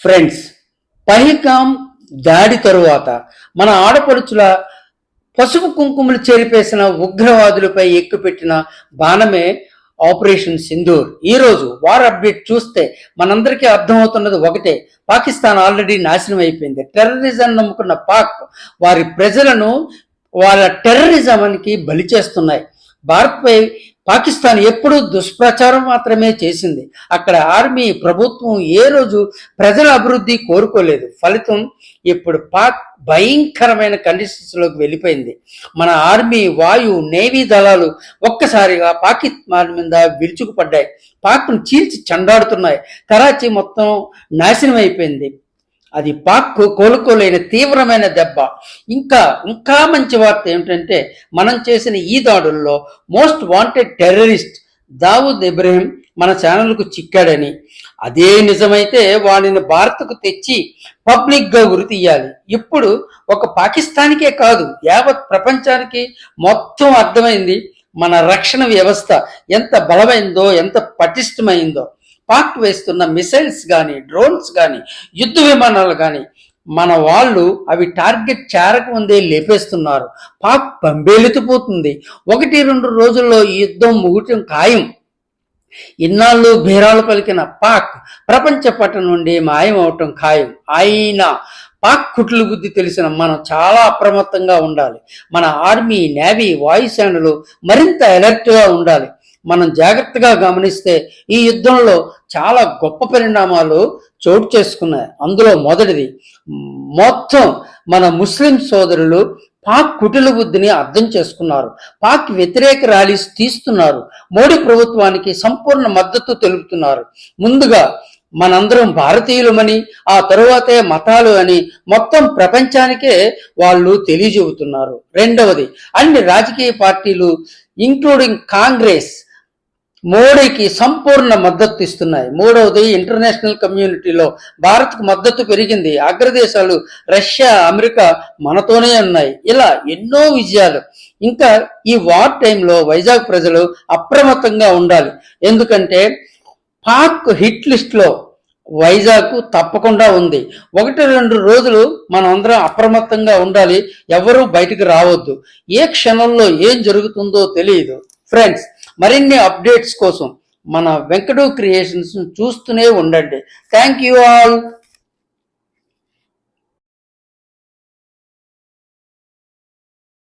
Friends, Pahalgam దాడి తరువాత మన ఆడపడుచుల పసుపు కుంకుమలు చెరిపేసిన ఉగ్రవాదులపై ఎక్కుపెట్టిన బాణమే ఆపరేషన్ సింధూర్. ఈరోజు వార్ అప్డేట్ చూస్తే మనందరికీ అర్థమవుతున్నది ఒకటే: పాకిస్తాన్ ఆల్రెడీ నాశనం అయిపోయింది. టెర్రరిజం నమ్ముకున్న పాక్ వారి ప్రజలను వాళ్ళ టెర్రరిజానికి బలి చేస్తున్నాయి. భారత్పై పాకిస్తాన్ ఎప్పుడూ దుష్ప్రచారం మాత్రమే చేసింది. అక్కడ ఆర్మీ ప్రభుత్వం ఏ రోజు ప్రజల అభివృద్ధి కోరుకోలేదు. ఫలితం ఇప్పుడు పాక్ భయంకరమైన కండిషన్స్లోకి వెళ్ళిపోయింది. మన ఆర్మీ, వాయు, నేవీ దళాలు ఒక్కసారిగా పాకిస్తాన్ మీద విరుచుకుపడ్డాయి. పాక్ను చీల్చి చెండాడుతున్నాయి. కరాచీ మొత్తం నాశనం అయిపోయింది. అది పాక్ కోలుకోలేని తీవ్రమైన దెబ్బ. ఇంకా మంచి వార్త ఏమిటంటే, మనం చేసిన ఈ దాడుల్లో most wanted terrorist Dawood Ibrahim మన ఛానల్కు చిక్కాడని, అదే నిజమైతే వాడిని భారత్కు తెచ్చి పబ్లిక్గా ఉరి తీయాలి. ఇప్పుడు ఒక పాకిస్తాన్కే కాదు, యావత్ ప్రపంచానికి మొత్తం అర్థమైంది మన రక్షణ వ్యవస్థ ఎంత బలమైందో, ఎంత పటిష్టమైందో. పాక్ వేస్తున్న మిసైల్స్ కానీ, డ్రోన్స్ కానీ, యుద్ధ విమానాలు కానీ మన వాళ్ళు అవి టార్గెట్ చేరకముందే లేపేస్తున్నారు. పాక్ పంబేలెత్తిపోతుంది. 1-2 రోజుల్లో ఈ యుద్ధం ముగియటం ఖాయం. ఇన్నాళ్ళు బేరాలు పలికిన పాక్ ప్రపంచ పటం నుండి మాయం అవటం ఖాయం. అయినా పాక్ కుట్ల బుద్ధి తెలిసిన మనం చాలా అప్రమత్తంగా ఉండాలి. మన ఆర్మీ, నేవీ, వాయుసేనలు మరింత అలర్ట్గా ఉండాలి. మనం జాగ్రత్తగా గమనిస్తే ఈ యుద్ధంలో చాలా గొప్ప పరిణామాలు చోటు చేసుకున్నాయి. అందులో మొదటిది, మొత్తం మన ముస్లిం సోదరులు పాక్ కుటిల బుద్ధిని అర్థం చేసుకున్నారు. పాక్ వ్యతిరేక ర్యాలీస్ తీస్తున్నారు. మోడీ ప్రభుత్వానికి సంపూర్ణ మద్దతు తెలుపుతున్నారు. ముందుగా మనందరం భారతీయులమని, ఆ తరువాతే మతాలు అని మొత్తం ప్రపంచానికే వాళ్ళు తెలియజెబుతున్నారు. రెండవది, అన్ని రాజకీయ పార్టీలు ఇంక్లూడింగ్ కాంగ్రెస్ మోడీకి సంపూర్ణ మద్దతు ఇస్తున్నాయి. మూడవది, ఇంటర్నేషనల్ కమ్యూనిటీలో భారత్కు మద్దతు పెరిగింది. అగ్రదేశాలు రష్యా, అమెరికా మనతోనే ఉన్నాయి. ఇలా ఎన్నో విజయాలు. ఇంకా ఈ వార్ టైంలో వైజాగ్ ప్రజలు అప్రమత్తంగా ఉండాలి. ఎందుకంటే పాక్ హిట్ లిస్ట్లో వైజాగ్ తప్పకుండా ఉంది. 1-2 రోజులు మనం అందరం అప్రమత్తంగా ఉండాలి. ఎవరూ బయటకు రావద్దు. ఏ క్షణంలో ఏం జరుగుతుందో తెలియదు. ఫ్రెండ్స్, మరిన్ని అప్డేట్స్ కోసం మన వెంకటూ క్రియేషన్స్ చూస్తూనే ఉండండి. Thank you all.